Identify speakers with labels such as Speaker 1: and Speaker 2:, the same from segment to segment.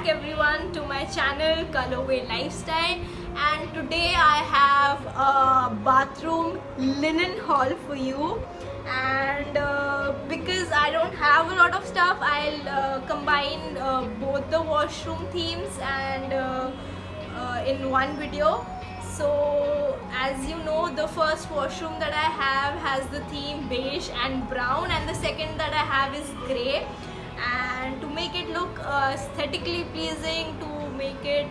Speaker 1: everyone to my channel Colorway Lifestyle, and today I have a bathroom linen haul for you. And because I don't have a lot of stuff, I'll combine both the washroom themes and in one video. So as you know, the first washroom that I have has the theme beige and brown, and the second that I have is grey. And to make it look aesthetically pleasing, to make it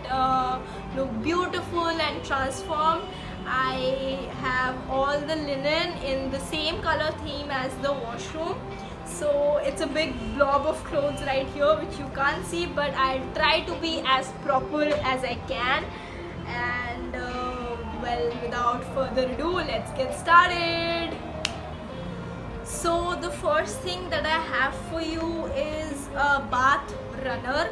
Speaker 1: look beautiful and transformed, I have all the linen in the same color theme as the washroom. So it's a big blob of clothes right here which you can't see, but I'll try to be as proper as I can. And well, without further ado, let's get started. So the first thing that I have for you is a bath runner,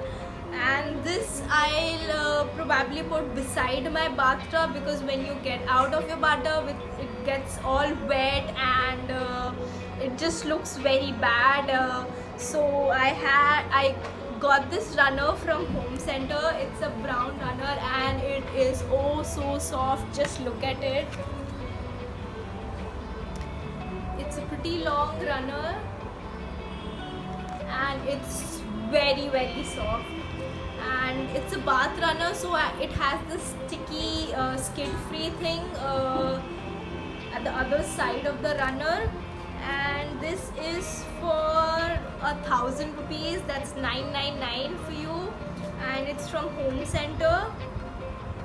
Speaker 1: and this I'll probably put beside my bathtub, because when you get out of your bathtub it gets all wet and it just looks very bad. So I got this runner from Home Center. It's a brown runner and it is oh so soft. Just look at it. It's a pretty long runner and it's very soft, and it's a bath runner, so it has this sticky skid free thing at the other side of the runner. And this is for 1,000 rupees. That's 999 for you, and it's from Home Center.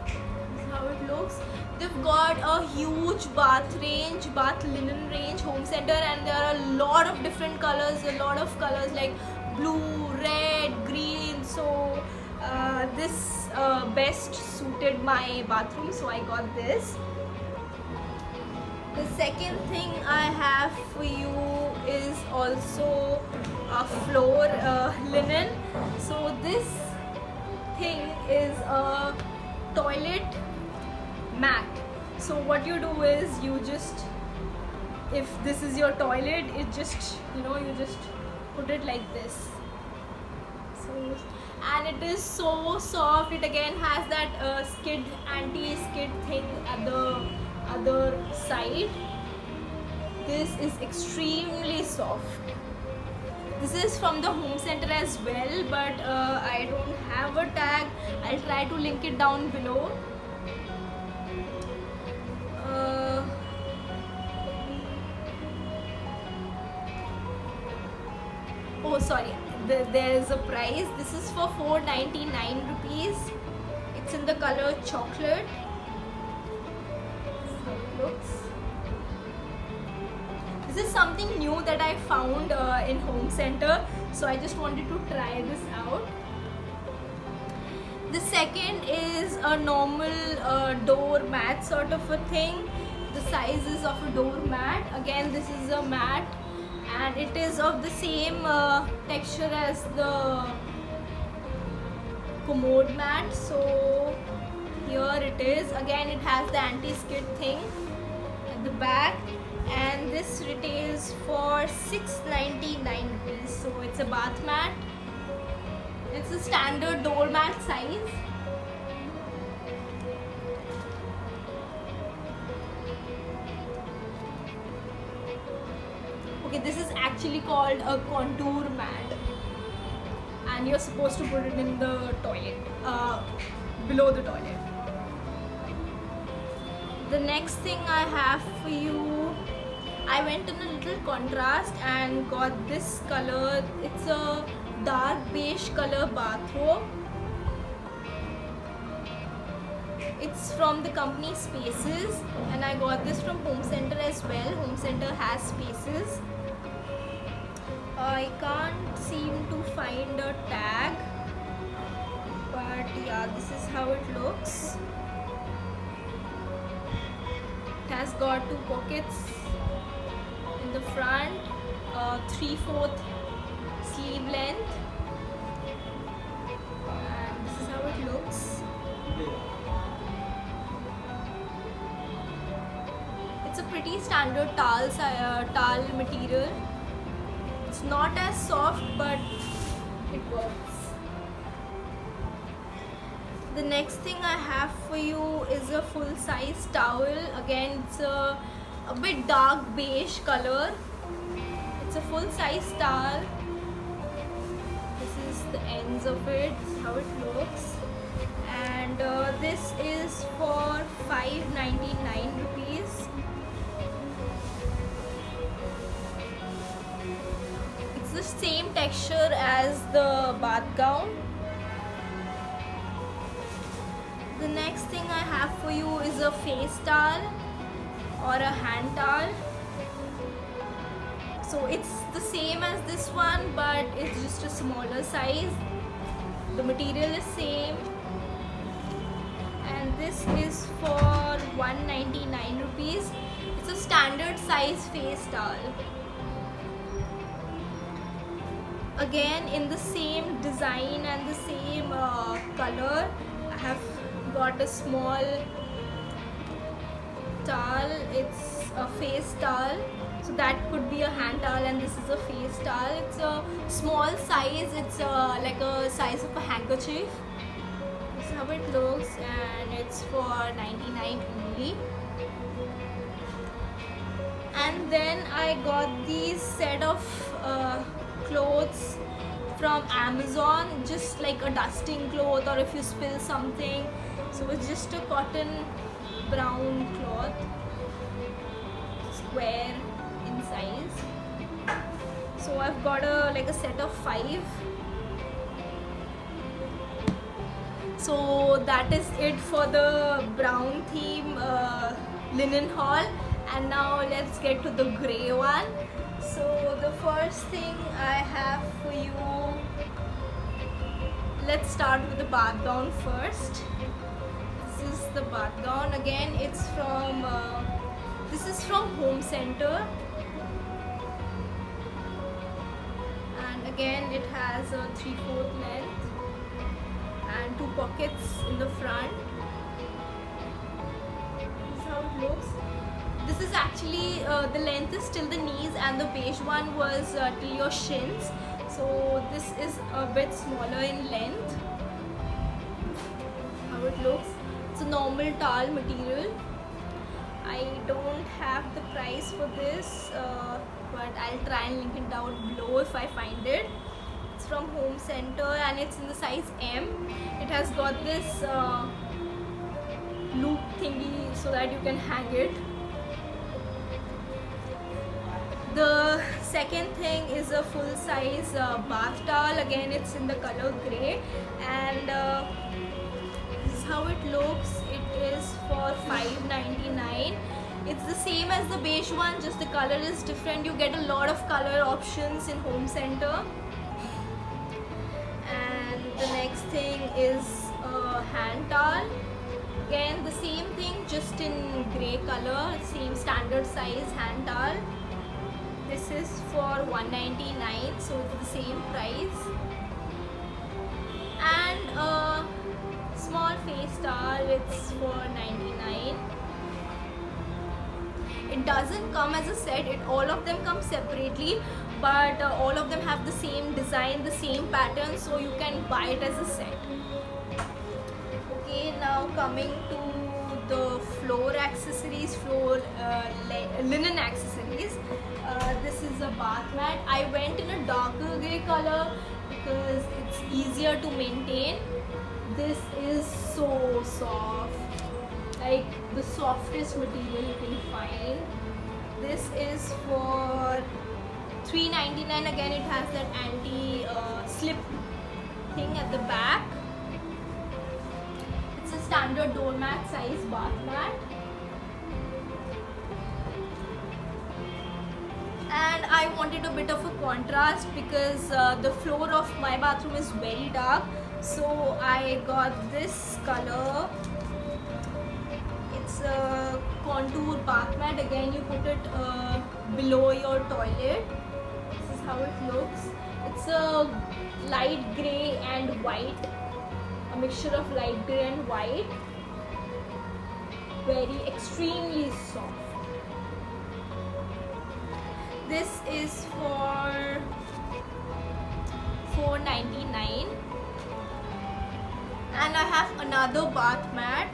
Speaker 1: This is how it looks. They've got a huge bath linen range, Home Center, and there are a lot of different colors, like blue, red, green. So this best suited my bathroom, so I got this. The second thing I have for you is also a floor linen. So this thing is a toilet mat. So what you do is you just, if this is your toilet, it just, you just put it like this. So, and it is so soft. It again has that anti-skid thing at the other side. This is extremely soft. This is from the Home Center as well, but I don't have a tag. I'll try to link it down below. Oh sorry, there's a price. This is for 499 rupees. It's in the color chocolate. This is how it looks. This is something new that I found in Home Center, so I just wanted to try this out. The second is a normal door mat sort of a thing. The size is of a door mat. Again, this is a mat, and it is of the same texture as the commode mat. So here it is. Again, it has the anti-skid thing at the back, and this retails for 699 rupees. So it's a bath mat. It's a standard doormat size. Okay, this is actually called a contour mat, and you're supposed to put it in the toilet, below the toilet. The next thing I have for you, I went in a little contrast and got this color. It's a dark beige color bathrobe. It's from the company Spaces, and I got this from Home Center as well. Home Center has Spaces. I can't seem to find a tag, but yeah, this is how it looks. It has got 2 pockets in the front, 3/4 sleeve length, and this is how it looks. It's a pretty standard towel material. It's not as soft, but it works. The next thing I have for you is a full size towel. Again, it's a bit dark beige color. It's a full size towel. This is the ends of it. This is how it looks. And this is for 599 rupees. It's the same texture as the bath gown. The next thing I have for you is a face towel or a hand towel. So it's the same as this one, but it's just a smaller size. The material is same, and this is for 199 rupees. It's a standard size face towel. Again, in the same design and the same color, I have got a small towel. It's a face towel, so that could be a hand towel, and this is a face towel. It's a small size. It's like a size of a handkerchief. This is how it looks, and it's for 99 only. And then I got these set of clothes from Amazon, just like a dusting cloth or if you spill something. So it's just a cotton brown cloth, square in size. So I've got a set of 5. So that is it for the brown theme linen haul. And now let's get to the grey one. So the first thing I have for you, let's start with the bath gown first. This is the bath gown. Again, it's from this is from Home Center, and again it has a 3/4 length and 2 pockets in the front. This is how it looks. This is actually the length is till the knees, and the beige one was till your shins. So this is a bit smaller in length. How it looks. It's a normal towel material. I don't have the price for this, but I'll try and link it down below if I find it. It's from Home Center, and it's in the size M. It has got this loop thingy so that you can hang it. The second thing is a full size bath towel. Again, it's in the color grey, and this is how it looks. It is for 599. It's the same as the beige one, just the color is different. You get a lot of color options in Home Center. And the next thing is a hand towel. Again, the same thing, just in grey color, same standard size hand towel. This is for 199, so it's the same price. And a small face towel, it's for 99. It doesn't come as a set, all of them come separately, but all of them have the same design, the same pattern, so you can buy it as a set. Okay, now coming to the floor accessories, linen accessories. This is a bath mat. I went in a darker grey color because it's easier to maintain. This is so soft, like the softest material you can find. This is for 399. Again, it has that anti-slip thing at the back. It's a standard doormat size bath mat. And I wanted a bit of a contrast because the floor of my bathroom is very dark, so I got this color. It's a contour bath mat. Again, you put it below your toilet. This is how it looks. It's a light grey and white, a mixture of light grey and white. Very extremely soft. This is for 499. And I have another bath mat,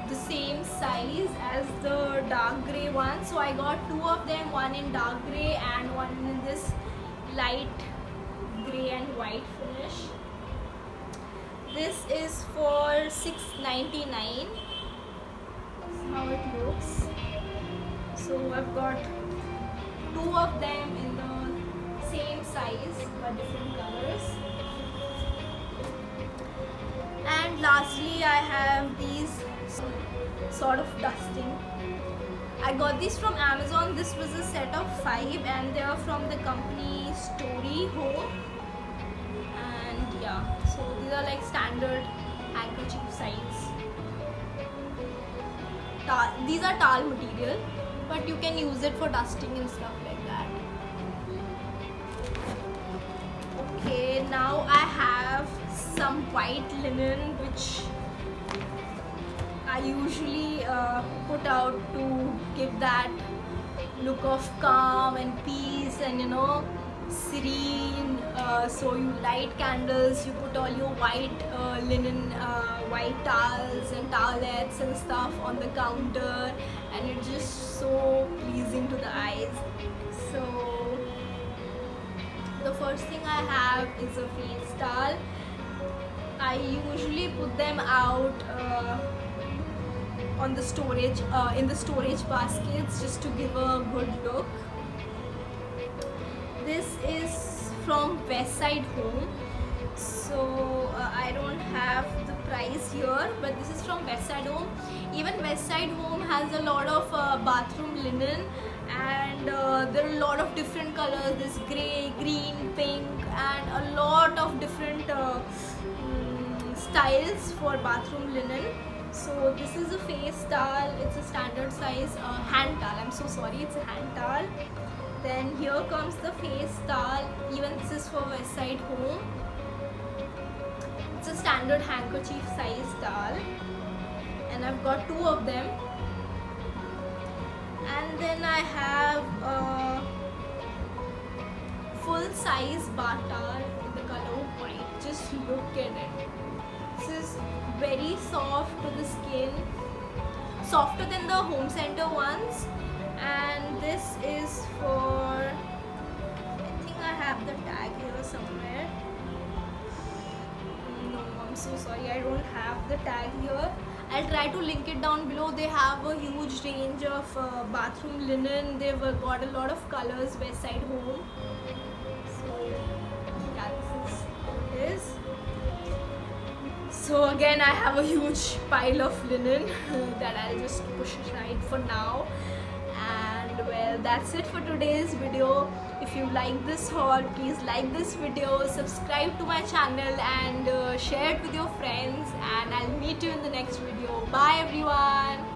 Speaker 1: the same size as the dark grey one. So I got two of them, one in dark grey and one in this light grey and white finish. This is for $6.99. That's how it looks. So I've got two of them in the same size but different colors. And lastly, I have these sort of dusting. I got these from Amazon. This was a set of 5 and they are from the company Story Home. And yeah, so these are like standard handkerchief size. These are towel material, but you can use it for dusting and stuff like that. Okay, now I have some white linen which I usually put out to give that look of calm and peace and serene. So you light candles, you put all your white linen, white towels and towelettes and stuff on the counter, and it's just so pleasing to the eyes. So the first thing I have is a face towel. I usually put them out on the storage in the storage baskets just to give a good look. This is from Westside Home, so I don't have the price here, but this is from Westside Home. Even Westside Home has a lot of bathroom linen, and there are a lot of different colors. This grey, green, pink, and a lot of different styles for bathroom linen. So this is a face towel. It's a standard size hand towel. I'm so sorry, it's a hand towel. Then here comes the face towel. Even this is for Westside Home. It's a standard handkerchief size towel, and I've got two of them. And then I have a full size bath towel in the color white. Just look at it. This is very soft to the skin, softer than the home center ones. And this is for, I think I have the tag here somewhere. No, I'm so sorry, I don't have the tag here. I'll try to link it down below. They have a huge range of bathroom linen. They've got a lot of colors, Westside Home. So yeah, this is how it is. So again, I have a huge pile of linen that I'll just push aside for now. And well, that's it for today's video. If you like this haul, please like this video, subscribe to my channel, and share it with your friends. And I'll meet you in the next video. Bye everyone.